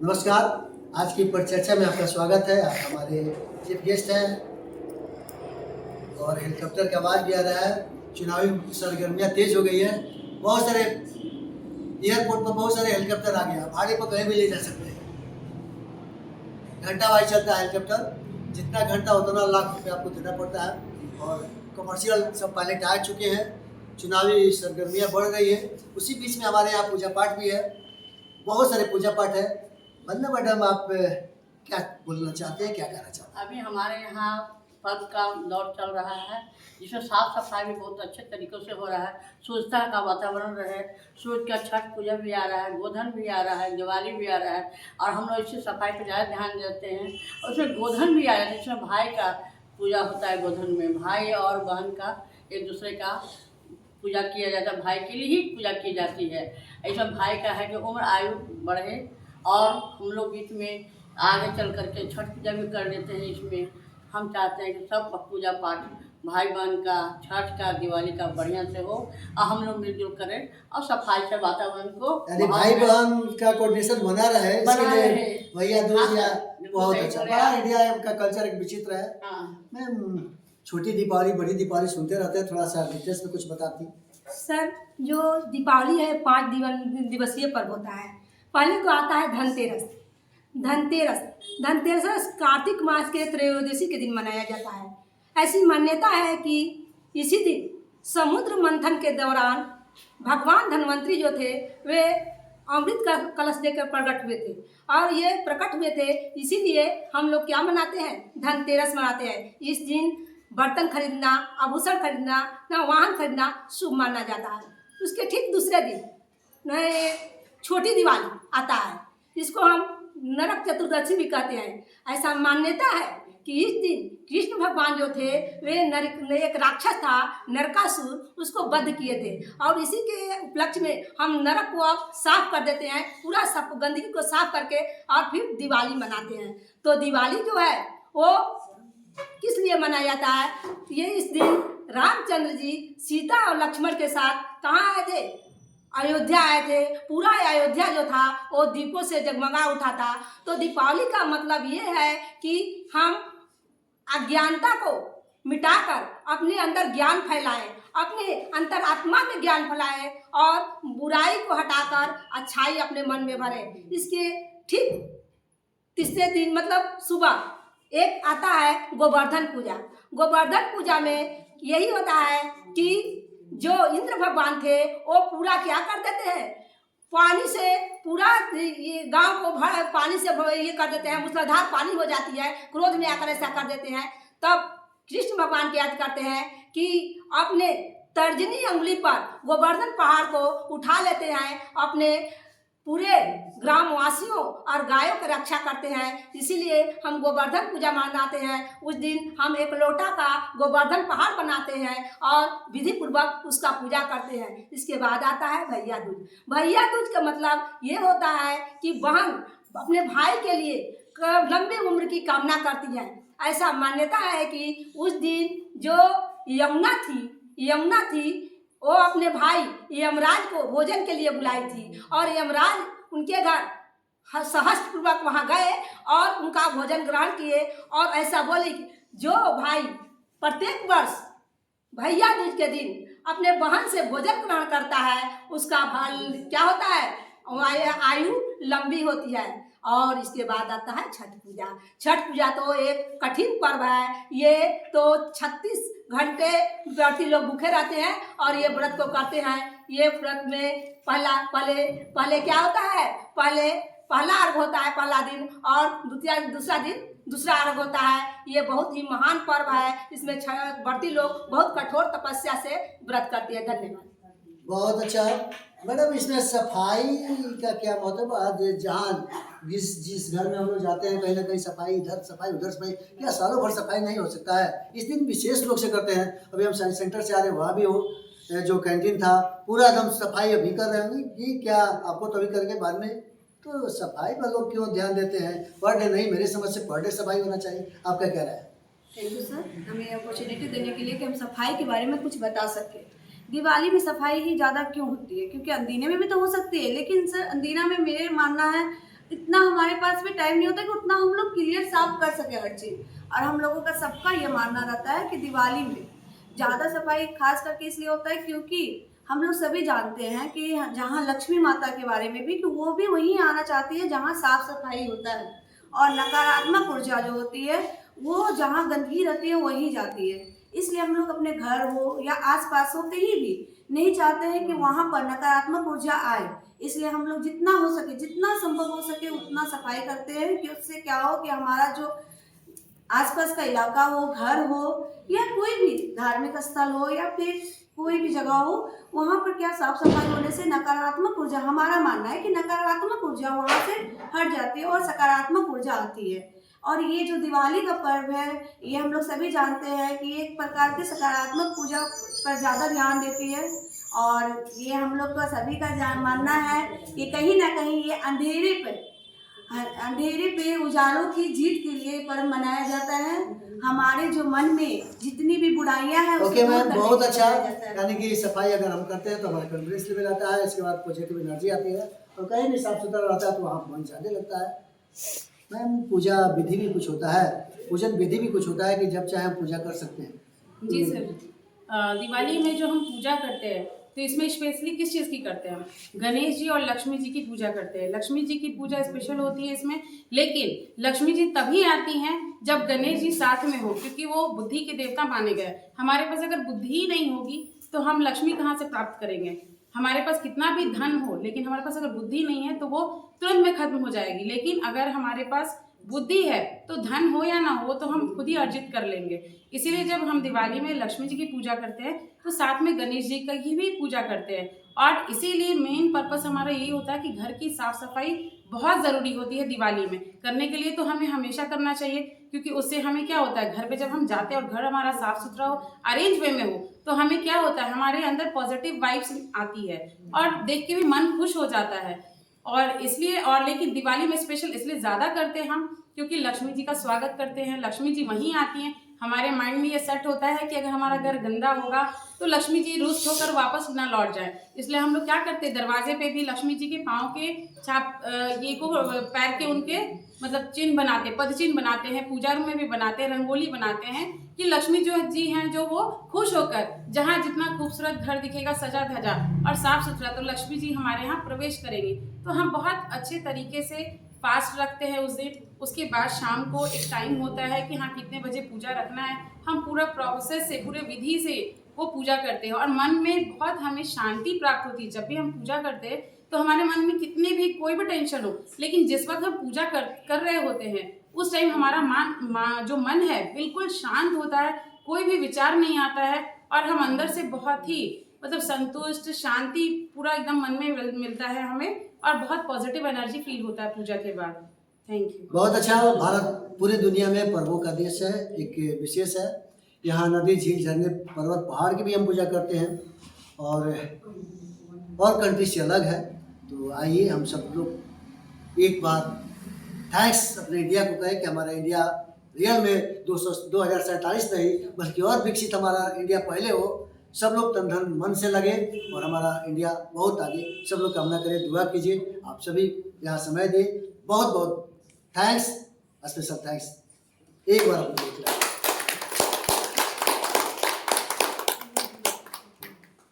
नमस्कार। आज की परिचर्चा में आपका स्वागत है। आप हमारे चीफ गेस्ट हैं और हेलीकॉप्टर की आवाज़ भी आ रहा है। चुनावी सरगर्मियाँ तेज हो गई है। बहुत सारे एयरपोर्ट पर बहुत सारे हेलीकॉप्टर आ गया, भाड़े पर कहीं भी ले जा सकते हैं। घंटा वाइज चलता है हेलीकॉप्टर, जितना घंटा उतना लाख रुपये आपको देना पड़ता है। और कमर्शियल सब पायलट आ चुके हैं। चुनावी सरगर्मियाँ बढ़ गई है। उसी बीच में हमारे यहाँ पूजा पाठ भी है, बहुत सारे पूजा पाठ है। वंदना मैडम, आप क्या बोलना चाहते हैं, क्या कहना चाहते हैं? अभी हमारे यहाँ पर्व का दौर चल रहा है, जिसमें साफ सफाई भी बहुत अच्छे तरीक़ों से हो रहा है। स्वच्छता का वातावरण रहे, सूर्य का छठ पूजा भी आ रहा है, गोधन भी आ रहा है, दिवाली भी आ रहा है और हम लोग इससे सफाई पर ज़्यादा ध्यान देते हैं। और उसमें गोधन भी आ रहा है, जिसमें भाई का पूजा होता है। गोधन में भाई और बहन का एक दूसरे का पूजा किया जाता है, भाई के लिए ही पूजा की जाती है। ऐसा भाई का है कि उम्र आयु बढ़े और हम लोग बीच में आगे चल करके छठ पूजा भी कर लेते हैं। इसमें हम चाहते हैं कि सब पूजा पाठ भाई बहन का, छठ का, दिवाली का बढ़िया से हो और हम लोग मिलजुल करें और सफाई से वातावरण को यानी भाई बहन का कोऑर्डिनेशन बना रहे, इसके लिए भैया दूज या बहुत अच्छा। बड़ा इंडिया का कल्चर एक विचित्र है। मैम, छोटी दीपावली बड़ी दीपावली सुनते रहते हैं, थोड़ा सा डिटेल्स में कुछ बताती। सर, जो दीपावली है 5 दिवसीय पर्व होता है। पहले तो आता है धनतेरस। धनतेरस कार्तिक मास के त्रयोदशी के दिन मनाया जाता है। ऐसी मान्यता है कि इसी दिन समुद्र मंथन के दौरान भगवान धन्वंतरी जो थे वे अमृत का कलश लेकर प्रकट हुए थे और ये प्रकट हुए थे। इसीलिए हम लोग क्या मनाते हैं, धनतेरस मनाते हैं। इस दिन बर्तन खरीदना, आभूषण खरीदना, वाहन खरीदना शुभ माना जाता है। उसके ठीक दूसरे दिन छोटी दिवाली आता है, जिसको हम नरक चतुर्दशी भी कहते हैं। ऐसा मान्यता है कि इस दिन कृष्ण भगवान जो थे वे एक राक्षस था नरकासुर, उसको वध किए थे और इसी के उपलक्ष्य में हम नरक को अब साफ कर देते हैं, पूरा सब गंदगी को साफ करके और फिर दिवाली मनाते हैं। तो दिवाली जो है वो किस लिए मनाया जाता है? ये इस दिन रामचंद्र जी सीता और लक्ष्मण के साथ कहाँ आए थे? अयोध्या आए थे। पूरा अयोध्या जो था वो दीपों से जगमगा उठा था। तो दीपावली का मतलब ये है कि हम अज्ञानता को मिटाकर अपने अंदर ज्ञान फैलाएं, अपने अंतरात्मा में ज्ञान फैलाएं और बुराई को हटाकर अच्छाई अपने मन में भरें। इसके ठीक तीसरे दिन मतलब सुबह एक आता है गोवर्धन पूजा। गोवर्धन पूजा में यही होता है कि जो इंद्र भगवान थे वो पूरा क्या कर देते हैं, पानी से पूरा ये गांव को भर पानी से ये कर देते हैं, मूसलाधार पानी हो जाती है। क्रोध में आकर ऐसा कर देते हैं। तब कृष्ण भगवान की याद करते हैं कि अपने तर्जनी उंगली पर गोवर्धन पहाड़ को उठा लेते हैं, अपने पूरे ग्रामवासियों और गायों की रक्षा करते हैं। इसीलिए हम गोवर्धन पूजा मनाते हैं। उस दिन हम एक लोटा का गोवर्धन पहाड़ बनाते हैं और विधि पूर्वक उसका पूजा करते हैं। इसके बाद आता है भैया दूज। भैया दूज का मतलब ये होता है कि बहन अपने भाई के लिए लंबी उम्र की कामना करती है। ऐसा मान्यता है कि उस दिन जो यमुना थी वो अपने भाई यमराज को भोजन के लिए बुलाई थी और यमराज उनके घर सहस्त्रपूर्वक वहाँ गए और उनका भोजन ग्रहण किए और ऐसा बोले कि जो भाई प्रत्येक वर्ष भैया दूज के दिन अपने बहन से भोजन ग्रहण करता है उसका फल क्या होता है, आयु लंबी होती है। और इसके बाद आता है छठ पूजा। छठ पूजा तो एक कठिन पर्व है। ये तो 36 घंटे व्रती लोग भूखे रहते हैं और ये व्रत को करते हैं। ये व्रत में पहले क्या होता है, पहला अर्घ होता है पहला दिन और दूसरा दिन दूसरा अर्घ होता है। ये बहुत ही महान पर्व है। इसमें व्रती लोग बहुत कठोर तपस्या से व्रत करते हैं। धन्यवाद। बहुत अच्छा मैडम, इसमें सफाई का क्या मतलब? आज जहाँ जिस घर में हम लोग जाते हैं कहीं ना कहीं सफाई, इधर सफाई उधर सफाई, क्या सालों भर सफाई नहीं हो सकता है? इस दिन विशेष रूप से करते हैं। अभी हम साइंस सेंटर से आ रहे हैं, वहाँ भी हो जो कैंटीन था पूरा एकदम सफाई अभी कर रहे होंगे कि क्या? आपको तो अभी करके बाद में तो सफाई पर लोग क्यों ध्यान देते हैं? पर डे नहीं, मेरे समझ से पर डे सफाई होना चाहिए। आपका क्या राय है? थैंक यू सर, हमें अपॉर्चुनिटी देने के लिए कि हम सफाई के बारे में कुछ बता सकें। दिवाली में सफाई ही ज़्यादा क्यों होती है? क्योंकि अंदीने में भी तो हो सकती है, लेकिन सर अंदीना में मेरे मानना है इतना हमारे पास भी टाइम नहीं होता कि उतना हम लोग क्लियर साफ कर सके हर चीज़। और हम लोगों का सबका ये मानना रहता है कि दिवाली में ज़्यादा सफाई खास करके इसलिए होता है क्योंकि हम लोग सभी जानते हैं कि जहाँ लक्ष्मी माता के बारे में भी, कि वो भी वहीं आना चाहती है जहाँ साफ सफाई होता है, और नकारात्मक ऊर्जा जो होती है वो जहाँ गंदगी रहती है वहीं जाती है। इसलिए हम लोग अपने घर हो या आसपास हो कहीं भी नहीं चाहते हैं कि वहाँ पर नकारात्मक ऊर्जा आए। इसलिए हम लोग जितना हो सके, जितना संभव हो सके उतना सफाई करते हैं कि उससे क्या हो कि हमारा जो आसपास का इलाका हो, घर हो या कोई भी धार्मिक स्थल हो या फिर कोई भी जगह हो, वहाँ पर क्या साफ सफाई होने से नकारात्मक ऊर्जा, हमारा मानना है कि नकारात्मक ऊर्जा वहाँ से हट जाती है और सकारात्मक ऊर्जा आती है। और ये जो दिवाली का पर्व है, ये हम लोग सभी जानते हैं कि एक प्रकार की सकारात्मक ऊर्जा पर ज़्यादा ध्यान देती है। और ये हम लोग का सभी का मानना है कि कहीं ना कहीं ये अंधेरे पे उजालों की जीत के लिए पर्व मनाया जाता है। हमारे जो मन में जितनी भी बुराइयां हैं ओके मैम, बहुत करने के लिए अच्छा। मनाया जाता है। यानी कि सफाई अगर हम करते हैं तो हमारा कॉन्फिडेंस लेवल आता है, इसके बाद पॉजिटिव एनर्जी आती है, और कहीं भी साफ सुथरा रहता है तो वहाँ मन ज्यादा लगता है। मैम, पूजा विधि भी कुछ होता है, पूजन विधि भी कुछ होता है कि जब चाहे हम पूजा कर सकते हैं। जी सर, दिवाली में जो हम पूजा करते हैं तो इसमें स्पेशली किस चीज़ की करते हैं हम? गणेश जी और लक्ष्मी जी की पूजा करते हैं। लक्ष्मी जी की पूजा स्पेशल होती है इसमें, लेकिन लक्ष्मी जी तभी आती हैं जब गणेश जी साथ में हो, क्योंकि वो बुद्धि के देवता माने गए। हमारे पास अगर बुद्धि ही नहीं होगी तो हम लक्ष्मी कहाँ से प्राप्त करेंगे? हमारे पास कितना भी धन हो, लेकिन हमारे पास अगर बुद्धि नहीं है तो वो तुरंत में खत्म हो जाएगी। लेकिन अगर हमारे पास बुद्धि है तो धन हो या ना हो तो हम खुद ही अर्जित कर लेंगे। इसीलिए जब हम दिवाली में लक्ष्मी जी की पूजा करते हैं तो साथ में गणेश जी की भी पूजा करते हैं। और इसीलिए मेन पर्पस हमारा यही होता है कि घर की साफ सफाई बहुत ज़रूरी होती है दिवाली में। करने के लिए तो हमें हमेशा करना चाहिए, क्योंकि उससे हमें क्या होता है, घर पे जब हम जाते हैं और घर हमारा साफ सुथरा हो, अरेंज वे में हो, तो हमें क्या होता है, हमारे अंदर पॉजिटिव वाइब्स आती है और देख के भी मन खुश हो जाता है। और इसलिए, और लेकिन दिवाली में स्पेशल इसलिए ज़्यादा करते हैं हम क्योंकि लक्ष्मी जी का स्वागत करते हैं। लक्ष्मी जी वहीं आती हैं। हमारे माइंड में ये सेट होता है कि अगर हमारा घर गंदा होगा तो लक्ष्मी जी रुष्ट होकर वापस ना लौट जाए। इसलिए हम लोग क्या करते हैं, दरवाजे पे भी लक्ष्मी जी के पाँव के छाप, ये को पैर के उनके मतलब चिन्ह बनाते, पद चिन्ह बनाते हैं। पूजा रूम में भी बनाते हैं, रंगोली बनाते हैं कि लक्ष्मी जो जी हैं जो वो खुश होकर, जहाँ जितना खूबसूरत घर दिखेगा सजा धजा और साफ सुथरा, तो लक्ष्मी जी हमारे यहाँ प्रवेश करेंगी। तो हम बहुत अच्छे तरीके से फास्ट रखते हैं उस दिन। उसके बाद शाम को एक टाइम होता है कि हाँ कितने बजे पूजा रखना है। हम पूरा प्रोसेस से, पूरे विधि से वो पूजा करते हैं और मन में बहुत हमें शांति प्राप्त होती है। जब भी हम पूजा करते हैं तो हमारे मन में कितने भी कोई भी टेंशन हो, लेकिन जिस वक्त हम पूजा कर रहे होते हैं उस टाइम हमारा जो मन है बिल्कुल शांत होता है, कोई भी विचार नहीं आता है और हम अंदर से बहुत ही मतलब संतुष्ट, शांति पूरा एकदम मन में मिलता है हमें और बहुत पॉजिटिव एनर्जी फील होता है पूजा के बाद। Thank you. बहुत अच्छा। भारत पूरी दुनिया में पर्वों का देश है, एक विशेष है। यहाँ नदी, झील, झरने, पर्वत, पहाड़ की भी हम पूजा करते हैं और कंट्री से अलग है। तो आइए हम सब लोग एक बार थैंक्स अपने इंडिया को कहें कि हमारा इंडिया रियल में 2047 नहीं बल्कि और विकसित हमारा इंडिया पहले हो। सब लोग तन धन मन से लगे और हमारा इंडिया बहुत आगे। सब लोग कामना करें, दुआ कीजिए। आप सभी यहाँ समय दें, बहुत बहुत थैंक्स, स्पेशल थैंक्स। एक बार अपने देख लें।